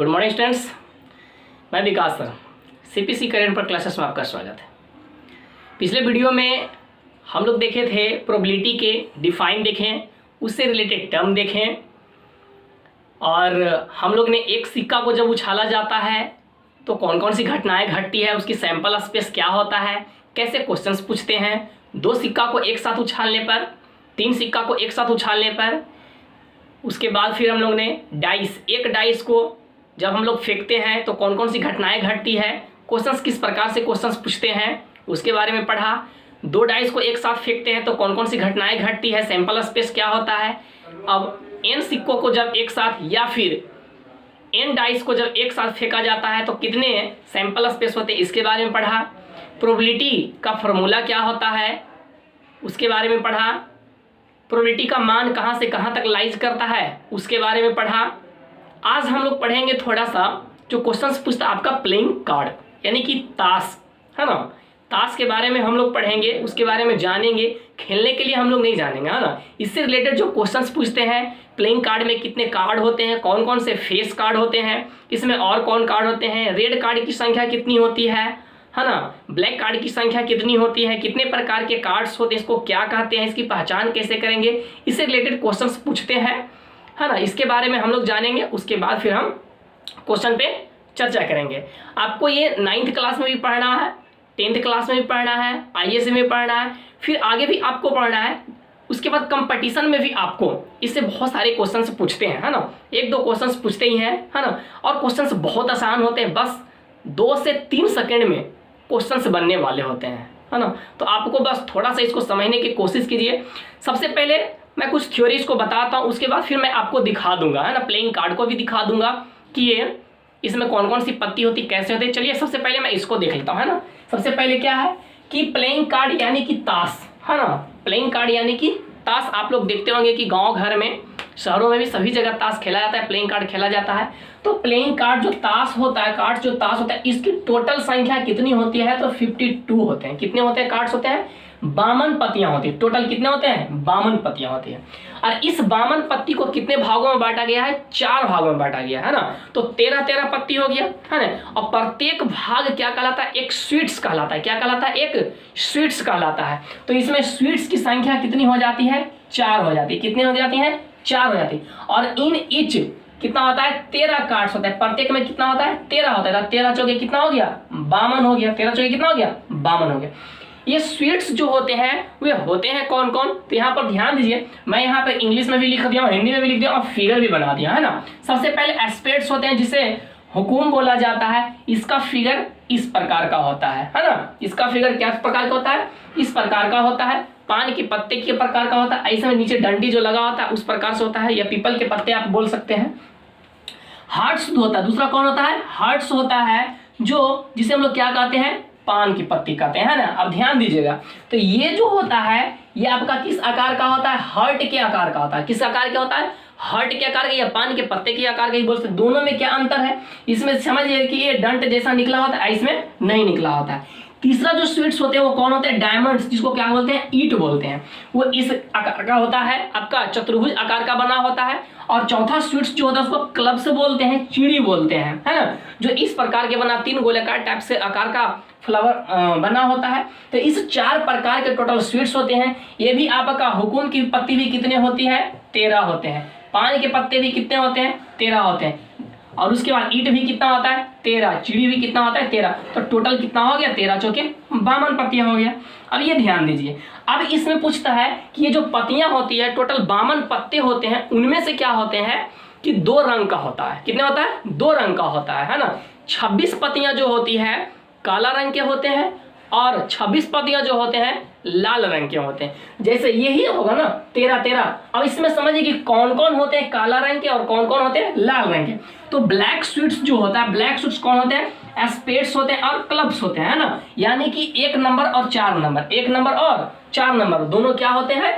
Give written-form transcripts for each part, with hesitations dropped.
Good morning students, मैं विकास sir. CPC current पर classes में आपका स्वागत है। पिछले वीडियो में हम लोग देखे थे प्रोबेबिलिटी के डिफाइन देखें, उससे रिलेटेड टर्म देखें, और हम लोग ने एक सिक्का को जब उछाला जाता है तो कौन कौन सी घटनाएं घटती है, उसकी सैंपल स्पेस क्या होता है, कैसे क्वेश्चंस पूछते हैं, 2 सिक्का को एक साथ उछालने पर, 3 सिक्का को एक साथ उछालने पर। उसके बाद फिर हम लोग ने एक डाइस को जब हम लोग फेंकते हैं तो कौन कौन सी घटनाएं घटती है, क्वेश्चंस किस प्रकार से क्वेश्चंस पूछते हैं उसके बारे में पढ़ा। 2 डाइस को एक साथ फेंकते हैं तो कौन कौन सी घटनाएं घटती है, सैंपल स्पेस क्या होता है। अब n सिक्कों को जब एक साथ या फिर n डाइस को जब एक साथ फेंका जाता है तो कितने सैंपल स्पेस होते हैं, इसके बारे में पढ़ा। प्रोबेबिलिटी का फॉर्मूला क्या होता है उसके बारे में पढ़ा। प्रोबेबिलिटी का मान कहाँ से कहाँ तक लाइज करता है उसके बारे में पढ़ा। आज हम लोग पढ़ेंगे थोड़ा सा जो क्वेश्चंस पूछता है आपका प्लेइंग कार्ड यानी कि ताश, है ना। ताश के बारे में हम लोग पढ़ेंगे, उसके बारे में जानेंगे। खेलने के लिए हम लोग नहीं जानेंगे, है ना। इससे रिलेटेड जो क्वेश्चंस पूछते हैं, प्लेइंग कार्ड में कितने कार्ड होते हैं, कौन कौन से फेस कार्ड होते हैं, इसमें और कौन कार्ड होते हैं, रेड कार्ड की संख्या कितनी होती है ना, ब्लैक कार्ड की संख्या कितनी होती है, कितने प्रकार के कार्ड्स होते हैं, इसको क्या कहते हैं, इसकी पहचान कैसे करेंगे, इससे रिलेटेड क्वेश्चंस पूछते हैं, है ना। इसके बारे में हम लोग जानेंगे। उसके बाद फिर हम क्वेश्चन पे चर्चा करेंगे। आपको ये 9th क्लास में भी पढ़ना है, 10th क्लास में भी पढ़ना है, IAS में भी पढ़ना है, फिर आगे भी आपको पढ़ना है। उसके बाद कंपटीशन में भी आपको इससे बहुत सारे क्वेश्चंस पूछते हैं, है ना। 1-2 क्वेश्चंस पूछते ही हैं, है ना। और क्वेश्चंस बहुत आसान होते हैं, बस 2 से 3 सेकेंड में क्वेश्चंस बनने वाले होते हैं, है ना। तो आपको बस थोड़ा सा इसको समझने की कोशिश कीजिए। सबसे पहले मैं कुछ थ्योरीज को बताता हूँ, उसके बाद फिर मैं आपको दिखा दूंगा, है ना। प्लेइंग कार्ड को भी दिखा दूंगा कि ये इसमें कौन कौन सी पत्ती होती, कैसे होती है। चलिए सबसे पहले मैं इसको देख लेता हूँ, है ना। सबसे पहले क्या है कि प्लेइंग कार्ड यानी कि ताश, है ना। प्लेइंग कार्ड यानी कि ताश। आप लोग देखते होंगे कि गाँव घर में, शहरों में भी सभी जगह ताश खेला जाता है, प्लेइंग कार्ड खेला जाता है। तो प्लेइंग कार्ड जो ताश होता है, कार्ड जो ताश होता है, इसकी टोटल संख्या कितनी होती है तो 52 होते हैं। कितने होते हैं कार्ड्स होते हैं, 52 पत्तियां होती है। टोटल कितने होते हैं, 52 पत्तियां होती है। और इस 52 पत्ती को कितने भागों में बांटा गया है, 4 भागों में बांटा गया है ना। तो 13 पत्ती हो गया, है ना। और प्रत्येक भाग क्या कहलाता है, एक स्वीट्स कहलाता है। क्या कहलाता है, एक स्वीट्स कहलाता है। तो इसमें स्वीट्स की संख्या कितनी हो जाती है, 4 हो जाती है। कितनी हो जाती है, 4 हो जाती है। और इन ईच कितना होता है, 13 कार्ड्स होता है। प्रत्येक में कितना होता है, 13 होता है। 13 चौके कितना हो गया, 52 हो गया। 13 चौके कितना हो गया, 52 हो गया। ये स्वीट्स जो होते हैं वे होते हैं कौन कौन, तो यहाँ पर ध्यान दीजिए। मैं यहाँ पर इंग्लिश में भी लिख दिया, हिंदी में भी लिख दिया और फिगर भी बना दिया, है ना। सबसे पहले एस्पेक्ट्स होते हैं जिसे हुकुम बोला जाता है। इसका फिगर इस प्रकार का होता है ना। इसका फिगर क्या प्रकार का होता है, इस प्रकार का होता है। पान के पत्ते के प्रकार का होता है, ऐसे में नीचे डंडी जो लगा होता है उस प्रकार से होता है, या पीपल के पत्ते आप बोल सकते हैं। हार्ट्स होता है, दूसरा कौन होता है, हार्ट्स होता है, जो जिसे हम लोग क्या कहते हैं, पान की पत्ती कहते हैं, है ना। अब ध्यान दीजिएगा, तो ये जो होता है ये आपका किस आकार का होता है, हार्ट के आकार का होता है। किस आकार का होता है, हार्ट के आकार का, या पान के पत्ते के आकार का ही बोल सकते। दोनों में क्या अंतर है, इसमें समझिए कि ये डंट जैसा निकला होता है, इसमें नहीं निकला होता है। तीसरा जो स्वीट्स होते हैं वो कौन होते हैं, डायमंड्स, जिसको क्या बोलते हैं, ईट बोलते हैं। वो इस आकार का होता है, आपका चतुर्भुज आकार का बना होता है। और चौथा स्वीट्स जो होता है उसको क्लब्स बोलते हैं, चिड़ी बोलते हैं, है ना। जो इस प्रकार के बना 3 गोलाकार टाइप से आकार का फ्लावर बना होता है। तो इस 4 प्रकार के टोटल स्वीट्स होते हैं। ये भी आपका हुकुम की पत्ती भी कितने होती है, 13 होते हैं। पान के पत्ते भी कितने होते हैं, 13 होते हैं। और उसके बाद ईट भी कितना होता है, 13। चिड़ी भी कितना होता है, 13। तो टोटल कितना हो गया, 13 चौके 52 पत्तियां हो गया। अब ये ध्यान दीजिए, अब इसमें पूछता है कि ये जो पत्तियां होती है, टोटल 52 पत्ते होते हैं, उनमें से क्या होते हैं कि 2 रंग का होता है। कितने होता है, 2 रंग का होता है ना। 26 पत्तियां जो होती है काला रंग के होते हैं, और 26 पत्तियां जो होते हैं लाल रंग के होते हैं। जैसे यही होगा ना, 13। अब इसमें समझिए कि कौन कौन होते हैं काला रंग के और कौन कौन होते हैं लाल रंग के। तो ब्लैक स्वीट्स जो होता है, ब्लैक स्वीट्स कौन होते हैं, एस्पेट्स होते हैं और क्लब्स होते हैं, ना। यानी कि 1 नंबर और 4 नंबर, 1 नंबर और 4 नंबर दोनों क्या होते हैं,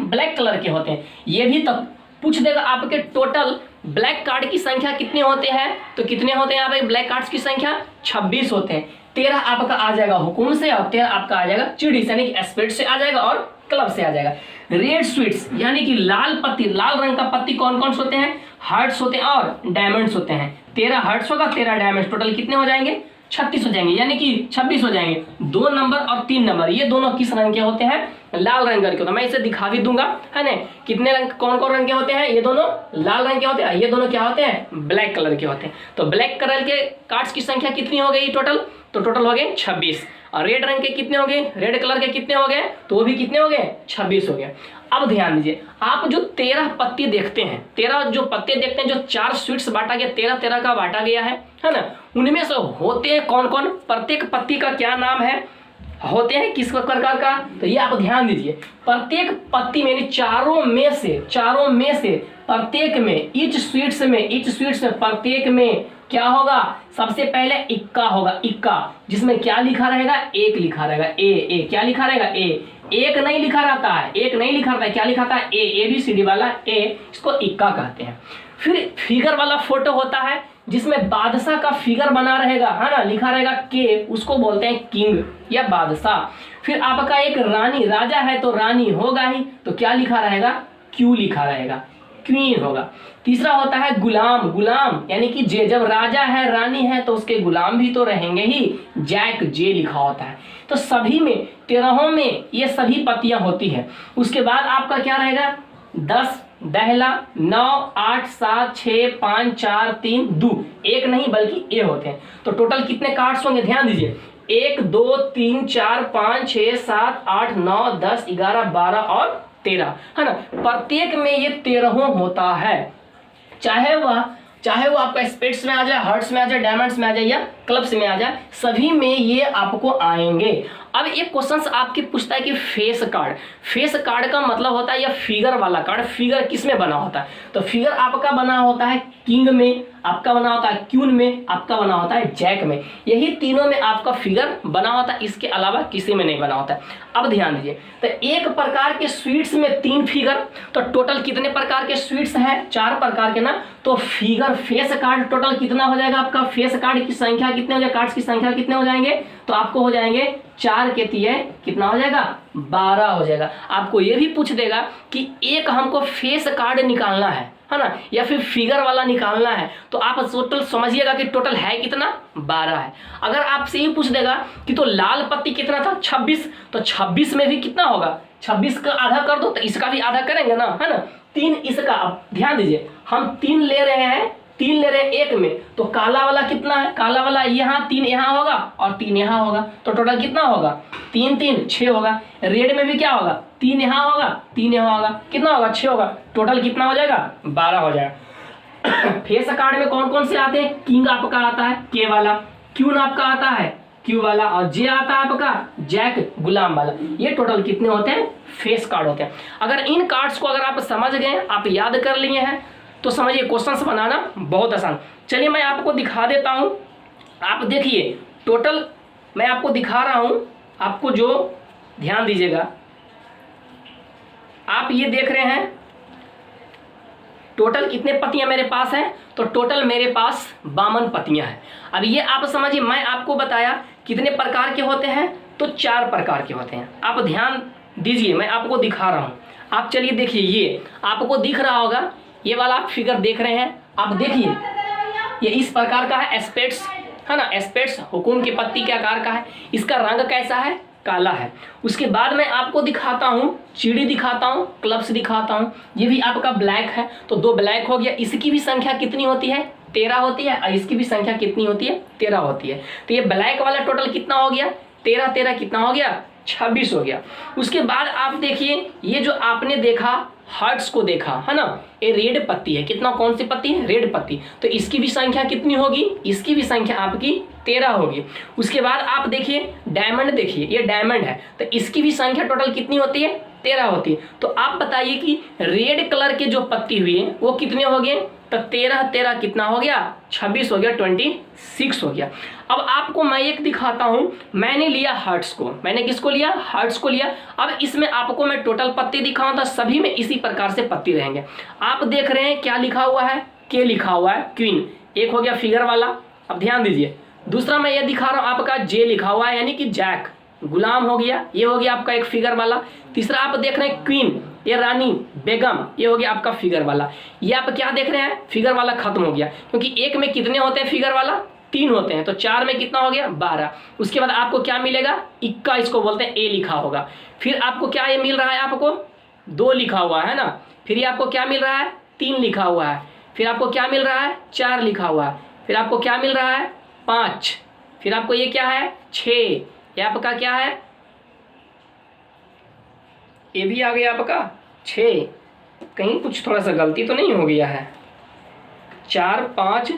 ब्लैक कलर के होते हैं। ये भी तब पूछ देगा आपके टोटल ब्लैक कार्ड की संख्या कितने होते हैं, तो कितने होते हैं यहाँ पे ब्लैक कार्ड्स की संख्या, 26 होते हैं। 13 आपका आ जाएगा हुकुम से और 13 आपका आ जाएगा चिड़ी से, यानी कि एस्पेक्ट से आ जाएगा और क्लब से आ जाएगा। रेड स्वीट्स यानी कि लाल पत्ती, लाल रंग का पत्ती कौन कौन से होते हैं, हार्ट्स होते हैं और डायमंड्स होते हैं। 13 हर्ट्ज होगा, 13 डायमंड, टोटल कितने हो जाएंगे? 36 हो जाएंगे, यानी कि 26 हो जाएंगे। 2 नंबर और 3 नंबर ये दोनों किस रंग के होते हैं? लाल रंग के होते हैं। मैं इसे दिखा भी दूंगा, है ना। कितने रंग, कौन कौन रंग के होते हैं? ये दोनों लाल रंग के होते हैं, ये दोनों क्या होते हैं? ब्लैक कलर के होते हैं। तो ब्लैक कलर के कार्ड्स की संख्या कितनी हो गई टोटल? तो टोटल हो गए 26। और रेड रंग के कितने हो गए? रेड कलर के कितने हो गए? तो वो भी कितने हो गए? 26 हो गए। अब ध्यान दीजिए, आप जो 13 पत्ती देखते हैं, 13 जो पत्ते देखते हैं, जो 4 स्वीट्स बांटा गया, 13 का बांटा गया है ना। उनमें से होते हैं कौन कौन? प्रत्येक पत्ती का क्या नाम है? होते हैं किस प्रकार का? तो ये आप ध्यान दीजिए, प्रत्येक पत्ती में, चारों में से प्रत्येक में, ईच स्वीट्स में प्रत्येक में क्या होगा? सबसे पहले इक्का होगा, इक्का, जिसमें क्या लिखा रहेगा? 1 लिखा रहेगा। ए क्या लिखा रहेगा? ए। एक नहीं लिखा रहता है, क्या लिखा था? ए बी सी डी वाला ए, इसको इक्का कहते हैं। फिर फिगर वाला फोटो होता है, जिसमें बादशाह का फिगर बना रहेगा, है ना, लिखा रहेगा के, उसको बोलते हैं किंग या बादशाह। फिर आपका एक रानी, राजा है तो रानी होगा ही, तो क्या लिखा रहेगा? क्यू लिखा रहेगा, क्वीन होगा। तीसरा होता है गुलाम, यानी कि जे, जब राजा है रानी है तो उसके गुलाम भी तो रहेंगे ही, जैक, जे लिखा होता है। तो सभी में 13 में ये सभी पत्तियां होती है। उसके बाद आपका क्या रहेगा? 10, दहला, 9, 8, 7, 6, 5, 4, 3, 2, एक नहीं बल्कि ए होते हैं। तो टोटल कितने कार्ड्स होंगे? ध्यान दीजिए, 1, 2, 3, 4, 5, 6, 7, 8, 9, 10, 11, 12 और 13, है ना। प्रत्येक में ये 13 होता है, चाहे वो आपका स्पेट्स में आ जाए, हर्ट्स में आ जाए, डायमंड्स में आ जाए या क्लब्स में आ जाए, सभी में ये आपको आएंगे। अब एक क्वेश्चन आपके पूछता है कि फेस कार्ड का मतलब होता है या फिगर वाला कार्ड। फिगर किस में बना होता है? तो फिगर आपका बना होता है किंग में, आपका बना होता है क्वीन में, आपका बना होता है जैक में। यही तीनों में आपका फिगर बना होता है, इसके अलावा किसी में नहीं बना होता है। अब ध्यान दीजिए, तो एक प्रकार के स्वीट्स में 3 फिगर, तो टोटल कितने प्रकार के स्वीट्स हैं? 4 प्रकार के ना। तो फिगर फेस कार्ड टोटल कितना हो जाएगा आपका? फेस कार्ड की संख्या कितने हो जाएगा? कार्ड्स की संख्या कितने हो जाएंगे? तो आपको हो जाएंगे 4 के 3 कितना हो जाएगा? 12 हो जाएगा। आपको ये भी पूछ देगा कि एक हमको फेस कार्ड निकालना है ना, या फिर फिगर वाला निकालना है, तो आप टोटल समझिएगा कि टोटल है कितना? 12 है। अगर आपसे ये पूछ देगा कि तो लाल पत्ती कितना था? 26, तो 26 में भी कितना होगा? 26 का आधा कर दो, तो इसका भी आधा करेंगे ना, है ना। 3 इसका, अब ध्यान दीजिए, हम 3 ले रहे हैं एक में, तो काला वाला कितना है? काला वाला यहाँ 3 यहाँ होगा और 3 यहाँ होगा, तो टोटल कितना होगा? 3 3 6 होगा। रेड में भी क्या होगा? 3 यहाँ होगा, 3 यहाँ होगा, कितना होगा? 6 होगा। टोटल कितना हो जाएगा? 12 हो जाएगा। फेस कार्ड में कौन कौन से आते हैं? किंग आपका आता है के वाला, क्वीन आपका आता है क्यू वाला, और जे आता है आपका जैक, गुलाम वाला। ये टोटल कितने होते हैं? फेस कार्ड होते हैं। अगर इन कार्ड्स को अगर आप समझ गए, आप याद कर लिए हैं, तो समझिए क्वेश्चंस बनाना बहुत आसान। चलिए मैं आपको दिखा देता हूं। आप देखिए, टोटल मैं आपको दिखा रहा हूं, आपको जो ध्यान दीजिएगा, आप ये देख रहे हैं टोटल कितने पत्तियां मेरे पास हैं? तो टोटल मेरे पास 52 पत्तियां हैं। अब ये आप समझिए, मैं आपको बताया कितने प्रकार के होते हैं, तो 4 प्रकार के होते हैं। आप ध्यान दीजिए, मैं आपको दिखा रहा हूं। आप चलिए देखिए, ये आपको दिख रहा होगा, ये वाला आप फिगर देख रहे हैं, आप देखिए ये इस प्रकार का है, एस्पेक्ट्स, है ना। एस्पेक्ट्स हुकुम की पत्ती के आकार का है। इसका रंग कैसा है? काला है। उसके बाद मैं आपको दिखाता हूँ, चिड़ी दिखाता हूँ, क्लब्स दिखाता हूँ, ये भी आपका ब्लैक है, तो 2 ब्लैक हो गया। इसकी भी संख्या कितनी होती है? 13 होती है, और इसकी भी संख्या कितनी होती है? 13 होती है। तो ये ब्लैक वाला टोटल कितना हो गया? 13 कितना हो गया? 26 हो गया। उसके बाद आप देखिए, ये जो आपने देखा हार्ट्स को देखा, है ना, ये रेड पत्ती है। कितना, कौन सी पत्ती है? रेड पत्ती। तो इसकी भी संख्या कितनी होगी? इसकी भी संख्या आपकी 13 होगी। उसके बाद आप देखिए डायमंड, देखिए ये डायमंड है, तो इसकी भी संख्या टोटल कितनी होती है? 13 होती है। तो आप बताइए कि रेड कलर के जो पत्ती हुई है वो कितने हो गए? तो 13 कितना हो गया? 26 हो गया, 26 हो गया। अब आपको मैं एक दिखाता हूं, मैंने लिया हार्ट्स को, मैंने किसको लिया? हार्ट्स को लिया। अब इसमें आपको मैं टोटल पत्ती दिखाऊं, तो सभी में इसी प्रकार से पत्ती रहेंगे। आप देख रहे हैं क्या लिखा हुआ है? के लिखा हुआ है, क्वीन। एक हो गया फिगर वाला। अब ध्यान दीजिए, दूसरा मैं ये दिखा रहा हूं, आपका जे लिखा हुआ है, यानी कि जैक, गुलाम हो गया, ये हो गया आपका एक फिगर वाला। तीसरा आप देख रहे हैं क्वीन, ये रानी, बेगम, ये हो गया आपका फिगर वाला। ये आप क्या देख रहे हैं, फिगर वाला खत्म हो गया, क्योंकि एक में कितने होते हैं फिगर वाला, 3 होते हैं, तो 4 में कितना हो गया 12। उसके बाद आपको क्या मिलेगा, इक्का, इसको बोलते हैं, ए लिखा होगा। फिर आपको क्या ये मिल रहा है, आपको 2 लिखा हुआ है ना। फिर ये आपको क्या मिल रहा है, 3 लिखा हुआ है। फिर आपको क्या मिल रहा है, 4 लिखा हुआ है। फिर आपको क्या मिल रहा है, 5। फिर आपको ये क्या है, 6। ये आपका क्या है, ये भी आ गया आपका 6। कहीं कुछ थोड़ा सा गलती तो नहीं हो गया है, 4 5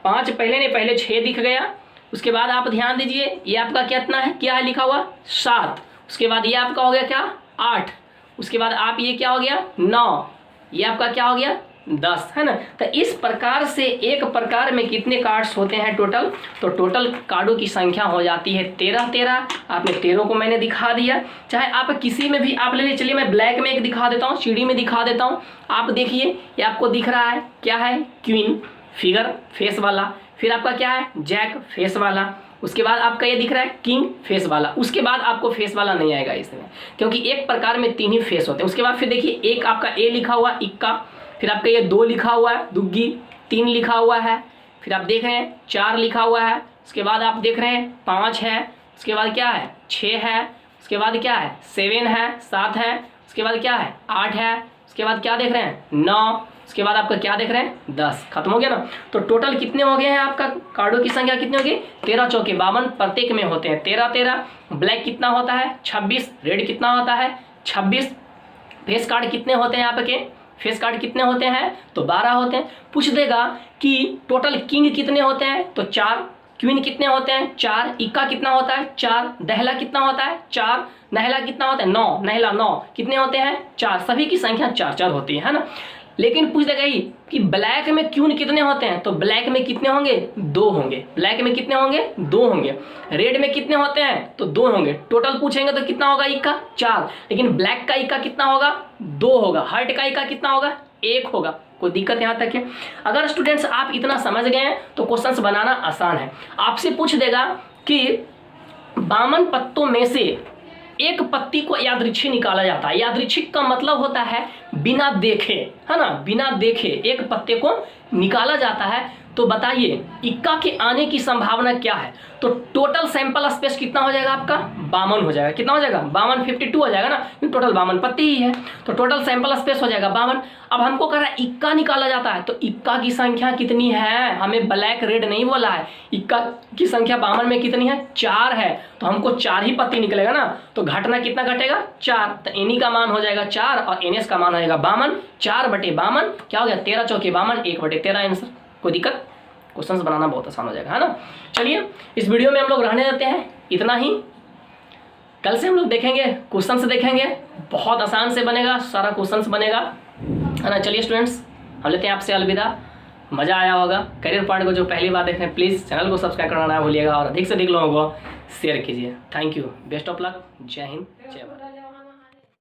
5 पहले नहीं, पहले 6 दिख गया। उसके बाद आप ध्यान दीजिए, ये आपका कितना है, क्या है लिखा हुआ, 7। उसके बाद ये आपका हो गया क्या, 8। उसके बाद आप ये क्या हो गया, 9। ये आपका क्या हो गया, 10, है ना। तो इस प्रकार से एक प्रकार में कितने कार्ड्स होते हैं टोटल, तो टोटल कार्डों की संख्या हो जाती है 13। आपने 13 को मैंने दिखा दिया। चाहे आप किसी में भी आप ले लीजिए, चलिए मैं ब्लैक में एक दिखा देता हूँ, सीढ़ी में दिखा देता हूँ। आप देखिए, ये आपको दिख रहा है क्या है, क्वीन, फिगर फेस वाला। फिर आपका क्या है, जैक फेस वाला। उसके बाद आपका ये दिख रहा है किंग फेस वाला। उसके बाद आपको फेस वाला नहीं आएगा इसमें, क्योंकि एक प्रकार में 3 ही फेस होते हैं। उसके बाद फिर देखिए, एक आपका ए लिखा हुआ, इक्का। फिर आपका ये 2 लिखा हुआ है, दुग्गी। 3 लिखा हुआ है। फिर आप देख रहे हैं 4 लिखा हुआ है। उसके बाद आप देख रहे हैं 5 है। उसके बाद क्या है, 6 है। उसके बाद क्या है, 7 है, 7 है। उसके बाद क्या है, 8 है। उसके बाद क्या देख रहे हैं, 9। उसके बाद आपका क्या देख रहे हैं, 10। खत्म हो गया ना। तो टोटल कितने हो गए हैं, आपका कार्डों की संख्या कितनी होगी, 13 चौके 52 प्रत्येक में होते हैं 13। ब्लैक कितना होता है, 26। रेड कितना होता है, 26। फेस कार्ड कितने होते हैं आपके, फेस कार्ड कितने होते हैं, तो 12 होते हैं। पूछ देगा कि टोटल किंग कितने होते हैं, तो 4। क्वीन कितने होते हैं, 4। इक्का कितना होता है, 4। दहला कितना होता है, 4। नहला कितना होता है, 9। नहला 9 कितने होते हैं, 4। सभी की संख्या 4 होती है ना। लेकिन पूछ देगा ही कि ब्लैक में क्वीन कितने होते हैं, तो ब्लैक में कितने होंगे, 2 होंगे। ब्लैक में कितने होंगे, 2 होंगे। रेड में कितने होते हैं, तो 2 होंगे। टोटल पूछेंगे तो कितना होगा, इक्का 4। लेकिन ब्लैक का इक्का कितना होगा, 2 होगा। हार्ट का इक्का कितना होगा, 1 होगा। कोई दिक्कत यहाँ तक है। अगर स्टूडेंट्स आप इतना समझ गए हैं तो क्वेश्चंस बनाना आसान है। आपसे पूछ देगा कि 52 पत्तों में से एक पत्ती को यादृच्छिक निकाला जाता है। यादृच्छिक का मतलब होता है बिना देखे, है ना, बिना देखे एक पत्ते को निकाला जाता है। तो बताइए इक्का के आने की संभावना क्या है, तो टोटल सैंपल स्पेस कितना हो जाएगा आपका, 52 हो जाएगा। कितना हो जाएगा, 52, 52 हो जाएगा ना, टोटल 52 पत्ती ही है, तो टोटल सैंपल स्पेस हो जाएगा 52। अब हमको कह रहा है इक्का निकाला जाता है, तो इक्का की संख्या कितनी है, हमें ब्लैक रेड नहीं बोला है। इक्का की संख्या 52 में कितनी है, 4 है, तो हमको 4 ही पत्ती निकलेगा ना। तो घटना कितना घटेगा, 4। तो एनी का मान हो जाएगा 4 और एनएस का मान हो जाएगा 52। 4/52 क्या हो गया, 13 चौके 52, 1/13 आंसर। कोई दिक्कत, क्वेश्चंस बनाना बहुत आसान हो जाएगा, है ना। चलिए इस वीडियो में हम लोग रहने देते हैं, इतना ही। कल से हम लोग देखेंगे, क्वेश्चंस देखेंगे, बहुत आसान से बनेगा, सारा क्वेश्चंस बनेगा, है ना। चलिए स्टूडेंट्स, हम लेते हैं आपसे अलविदा। मज़ा आया होगा। करियर पॉइंट को जो पहली बार देख रहे हैं प्लीज़ चैनल को सब्सक्राइब करना ना भूलिएगा और अधिक से अधिक लोगों को शेयर कीजिए। Thank you, best of luck, जय हिंद, जय भारत।